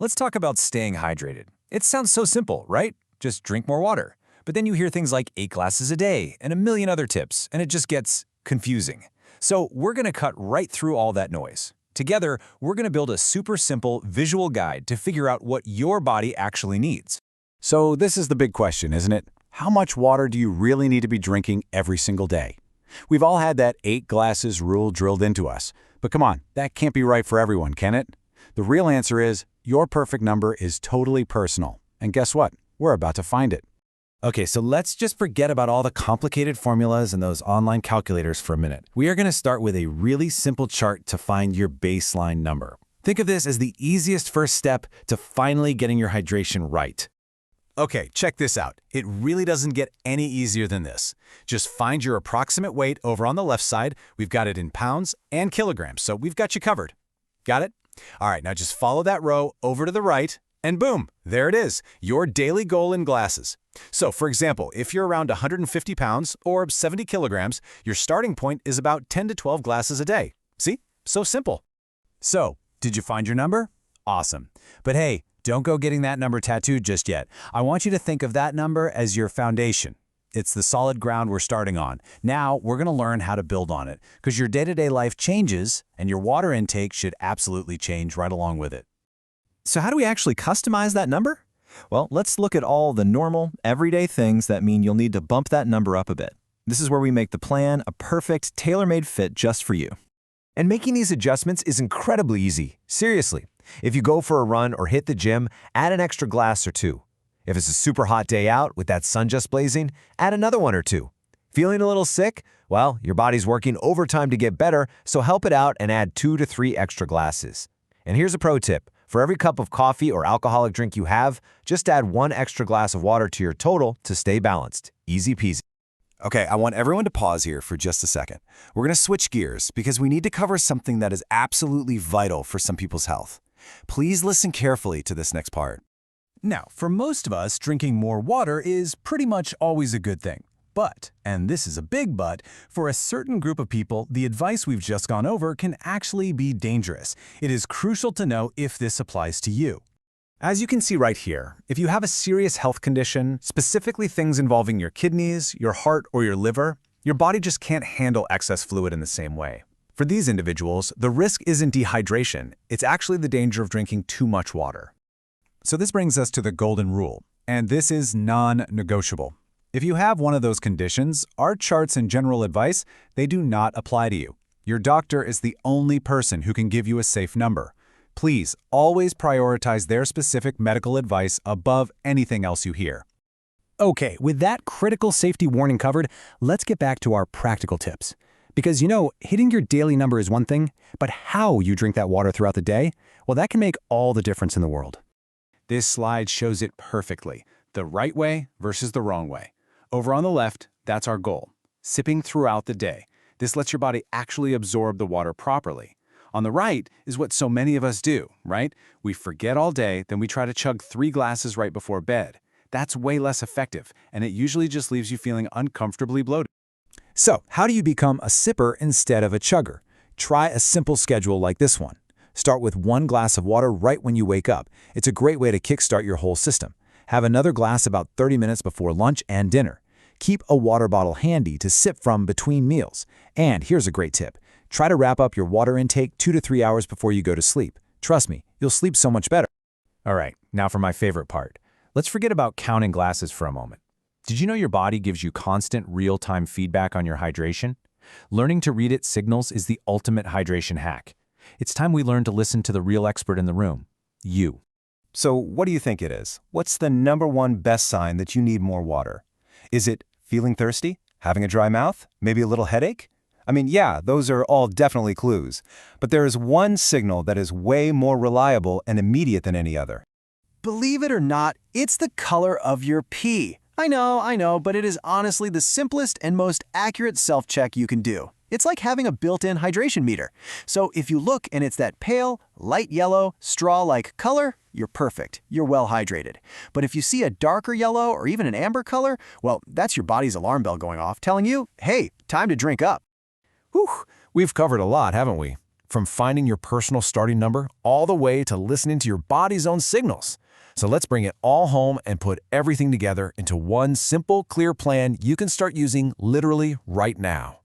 Let's talk about staying hydrated. It sounds so simple, right? Just drink more water. But then you hear things like 8 glasses a day and a million other tips, and it just gets confusing. So we're going to cut right through all that noise. Together, we're going to build a super simple visual guide to figure out what your body actually needs. So this is the big question, isn't it? How much water do you really need to be drinking every single day? We've all had that 8 glasses rule drilled into us. But come on, that can't be right for everyone, can it? The real answer is, your perfect number is totally personal. And guess what? We're about to find it. Okay, so let's just forget about all the complicated formulas and those online calculators for a minute. We are going to start with a really simple chart to find your baseline number. Think of this as the easiest first step to finally getting your hydration right. Okay, check this out. It really doesn't get any easier than this. Just find your approximate weight over on the left side. We've got it in pounds and kilograms, so we've got you covered. Got it? All right, now just follow that row over to the right, and boom, there it is, your daily goal in glasses. So, for example, if you're around 150 pounds or 70 kilograms, your starting point is about 10 to 12 glasses a day. See? So simple. So, did you find your number? Awesome. But hey, don't go getting that number tattooed just yet. I want you to think of that number as your foundation. It's the solid ground we're starting on. Now, we're going to learn how to build on it, because your day-to-day life changes, and your water intake should absolutely change right along with it. So how do we actually customize that number? Well, let's look at all the normal, everyday things that mean you'll need to bump that number up a bit. This is where we make the plan a perfect, tailor-made fit just for you. And making these adjustments is incredibly easy. Seriously. If you go for a run or hit the gym, add an extra glass or 2. If it's a super hot day out with that sun just blazing, add another 1 or 2. Feeling a little sick? Well, your body's working overtime to get better, so help it out and add 2 to 3 extra glasses. And here's a pro tip. For every cup of coffee or alcoholic drink you have, just add 1 extra glass of water to your total to stay balanced. Easy peasy. Okay, I want everyone to pause here for just a second. We're going to switch gears because we need to cover something that is absolutely vital for some people's health. Please listen carefully to this next part. Now, for most of us, drinking more water is pretty much always a good thing. But, and this is a big but, for a certain group of people, the advice we've just gone over can actually be dangerous. It is crucial to know if this applies to you. As you can see right here, if you have a serious health condition, specifically things involving your kidneys, your heart, or your liver, your body just can't handle excess fluid in the same way. For these individuals, the risk isn't dehydration, it's actually the danger of drinking too much water. So this brings us to the golden rule, and this is non-negotiable. If you have one of those conditions, our charts and general advice, they do not apply to you. Your doctor is the only person who can give you a safe number. Please always prioritize their specific medical advice above anything else you hear. Okay, with that critical safety warning covered, let's get back to our practical tips. Because hitting your daily number is one thing, but how you drink that water throughout the day, well, that can make all the difference in the world. This slide shows it perfectly, the right way versus the wrong way. Over on the left, that's our goal, sipping throughout the day. This lets your body actually absorb the water properly. On the right is what so many of us do, right? We forget all day, then we try to chug 3 glasses right before bed. That's way less effective, and it usually just leaves you feeling uncomfortably bloated. So, how do you become a sipper instead of a chugger? Try a simple schedule like this one. Start with 1 glass of water right when you wake up. It's a great way to kickstart your whole system. Have another glass about 30 minutes before lunch and dinner. Keep a water bottle handy to sip from between meals. And here's a great tip. Try to wrap up your water intake 2 to 3 hours before you go to sleep. Trust me, you'll sleep so much better. All right, now for my favorite part. Let's forget about counting glasses for a moment. Did you know your body gives you constant real-time feedback on your hydration? Learning to read its signals is the ultimate hydration hack. It's time we learn to listen to the real expert in the room, you. So what do you think it is? What's the #1 best sign that you need more water? Is it feeling thirsty? Having a dry mouth? Maybe a little headache? I mean, yeah, those are all definitely clues. But there is one signal that is way more reliable and immediate than any other. Believe it or not, it's the color of your pee. I know, but it is honestly the simplest and most accurate self-check you can do. It's like having a built-in hydration meter. So if you look and it's that pale, light yellow, straw-like color, you're perfect. You're well hydrated. But if you see a darker yellow or even an amber color, well, that's your body's alarm bell going off, telling you, hey, time to drink up. Whew, we've covered a lot, haven't we? from finding your personal starting number all the way to listening to your body's own signals. So let's bring it all home and put everything together into one simple, clear plan you can start using literally right now.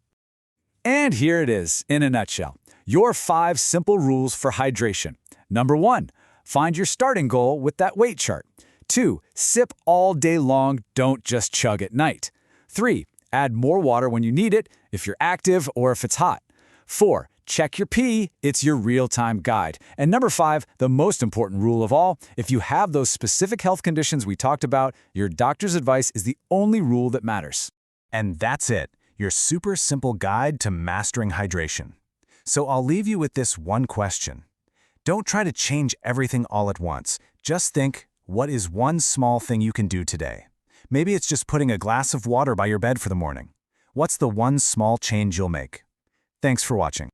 And here it is, in a nutshell. Your 5 simple rules for hydration. Number 1, find your starting goal with that weight chart. 2, sip all day long, don't just chug at night. 3, add more water when you need it, if you're active or if it's hot. 4, check your pee, it's your real-time guide. And number 5, the most important rule of all, if you have those specific health conditions we talked about, your doctor's advice is the only rule that matters. And that's it, your super simple guide to mastering hydration. So I'll leave you with this one question. Don't try to change everything all at once. Just think, what is one small thing you can do today? Maybe it's just putting a glass of water by your bed for the morning. What's the one small change you'll make? Thanks for watching.